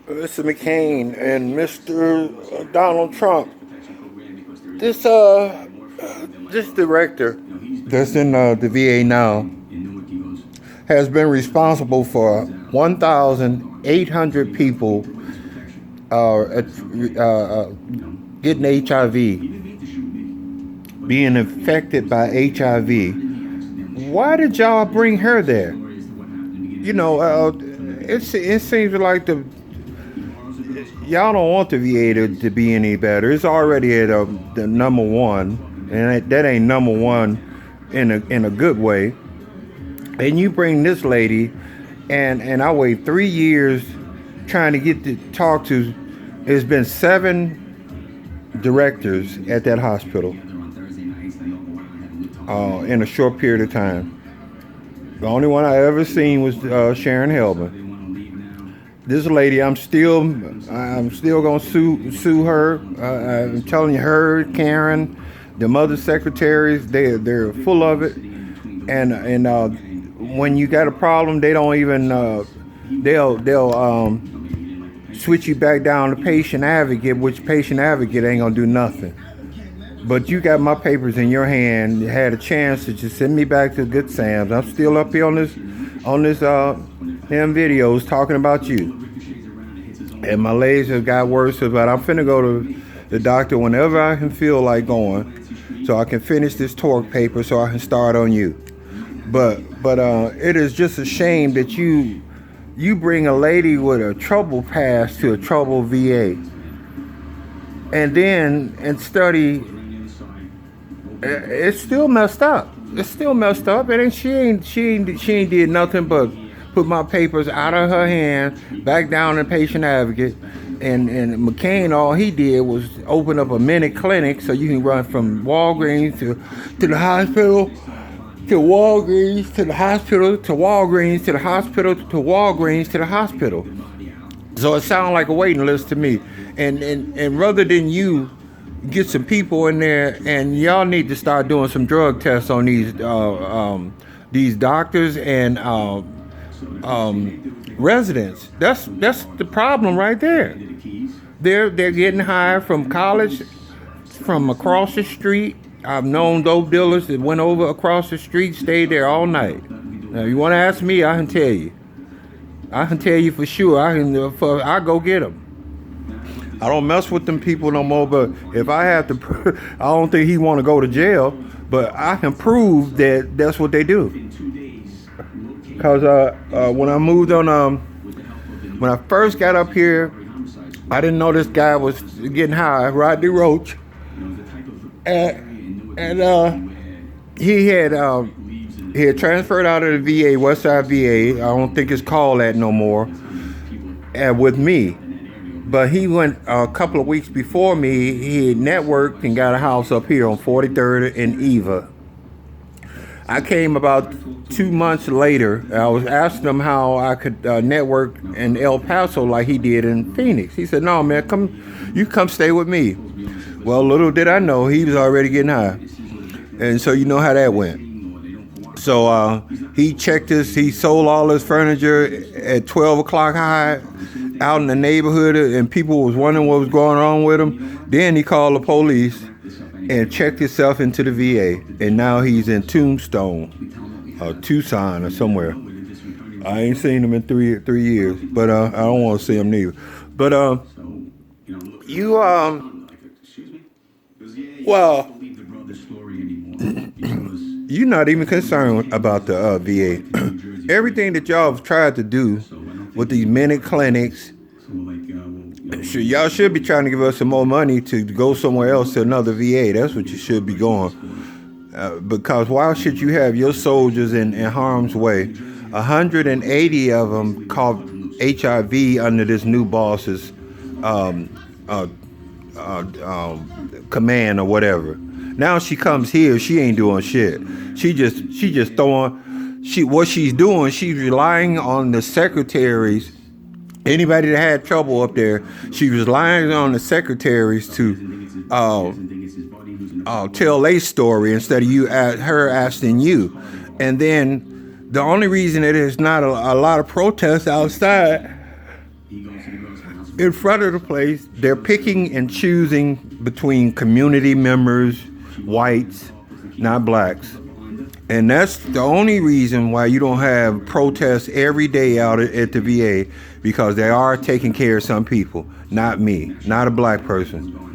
Mr. McCain and Mr. Donald Trump. This director that's in the VA now has been responsible for 1,800 people getting HIV, being infected by HIV. Why did y'all bring her there? It seems like y'all don't want the VA to be any better. It's already at the number one, and that ain't number one in a good way. And you bring this lady, and I wait 3 years trying to get to talk to. There's been 7 directors at that hospital in a short period of time. The only one I ever seen was Sharon Helbin. This lady, I'm still gonna sue her. I'm telling you, her, Karen, the mother secretaries, they're full of it. And when you got a problem, they don't even they'll switch you back down to patient advocate, which patient advocate ain't gonna do nothing. But you got my papers in your hand. You had a chance to just send me back to Good Sam's. I'm still up here on this them videos talking about you. And my legs have got worse, but I'm finna go to the doctor whenever I can feel like going, so I can finish this torque paper so I can start on you. But it is just a shame that you bring a lady with a trouble past to a trouble VA, and study. It's still messed up. It's still messed up, and she ain't did nothing but put my papers out of her hand, back down in patient advocate, and McCain, all he did was open up a mini clinic so you can run from Walgreens to the hospital, to Walgreens, to the hospital, to Walgreens, to the hospital, to Walgreens, to the hospital. So it sounds like a waiting list to me. And rather than you get some people in there, and y'all need to start doing some drug tests on these doctors and residents. That's the problem right there. They're getting hired from college, from across the street. I've known dope dealers that went over across the street, stayed there all night. Now, you want to ask me, I can tell you. I can tell you for sure. I go get them. I don't mess with them people no more, but if I have to, I don't think he want to go to jail, but I can prove that that's what they do. Because when I moved on, when I first got up here, I didn't know this guy was getting high, Rodney Roach. And he had transferred out of the VA, Westside VA. I don't think it's called that no more, with me. But he went a couple of weeks before me. He had networked and got a house up here on 43rd and Eva. I came about 2 months later. I was asking him how I could network in El Paso like he did in Phoenix. He said, "No, man, come stay with me." Well, little did I know he was already getting high, and so you know how that went. So he sold all his furniture at 12 o'clock high out in the neighborhood, and people was wondering what was going on with him. Then he called the police and checked himself into the VA, and now he's in Tombstone, Tucson or somewhere. I ain't seen him in three years, but I don't want to see him neither. But you're not even concerned about the VA. Everything that y'all have tried to do with these mini clinics, y'all should be trying to give us some more money to go somewhere else to another VA. That's what you should be going. Because why should you have your soldiers in harm's way? 180 of them caught HIV under this new boss's command or whatever. Now she comes here, she ain't doing shit. She just throwing. What she's doing, she's relying on the secretaries. Anybody that had trouble up there, she was relying on the secretaries to tell a story instead of her asking you. And then The only reason it is not a lot of protests outside in front of the place, they're picking and choosing between community members, whites, not blacks. And that's the only reason why you don't have protests every day out at the VA, because they are taking care of some people, not me, not a black person.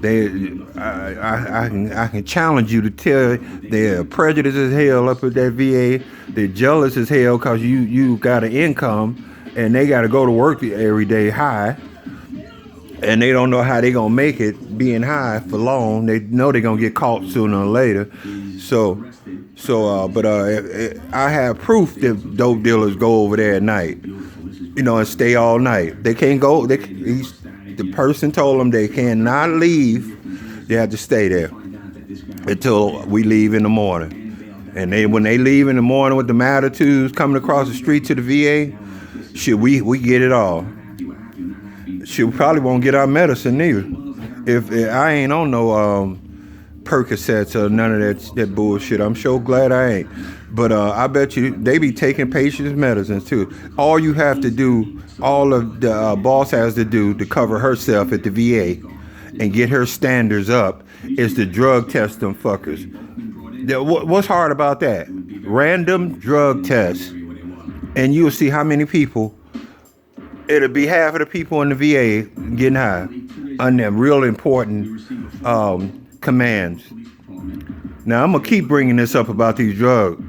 I can challenge you to tell they're prejudiced as hell up at that VA. They're jealous as hell because you got an income and they got to go to work every day high, and they don't know how they gonna make it being high for long. They know they're gonna get caught sooner or later. But I have proof that dope dealers go over there at night, and stay all night. They can't go. The person told them they cannot leave. They have to stay there until we leave in the morning. And when they leave in the morning with the attitudes coming across the street to the VA, shit, we get it all. Shit, we probably won't get our medicine neither. If I ain't on no Percocets or none of that bullshit, I'm sure glad I ain't. But I bet you they be taking patients' medicines too. All you have to do, all of the boss has to do to cover herself at the VA and get her standards up is to drug test them fuckers. What's hard about that? Random drug tests. And you'll see how many people, it'll be half of the people in the VA getting high on them real important commands. Now I'm gonna keep bringing this up about these drug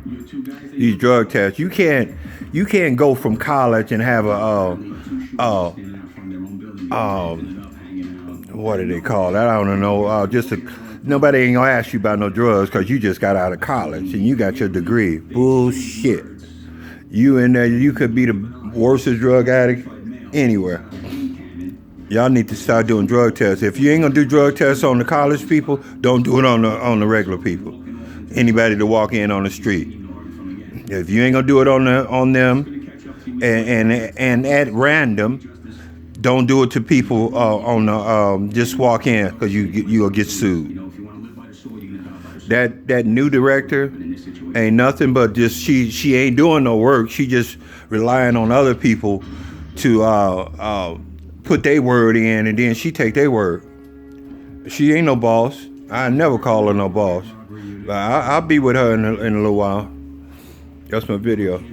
tests. You can't go from college and have what do they call that? I don't know. Nobody ain't gonna ask you about no drugs because you just got out of college and you got your degree. Bullshit. You in there, you could be the worstest drug addict anywhere. Y'all need to start doing drug tests. If you ain't gonna do drug tests on the college people, don't do it on the regular people. Anybody to walk in on the street. If you ain't gonna do it on them and at random, don't do it to people on the just walk in, because you'll get sued. That new director ain't nothing but just she ain't doing no work. She just relying on other people to put their word in, and then she take their word. She ain't no boss. I never call her no boss. I'll be with her in a little while. That's my video.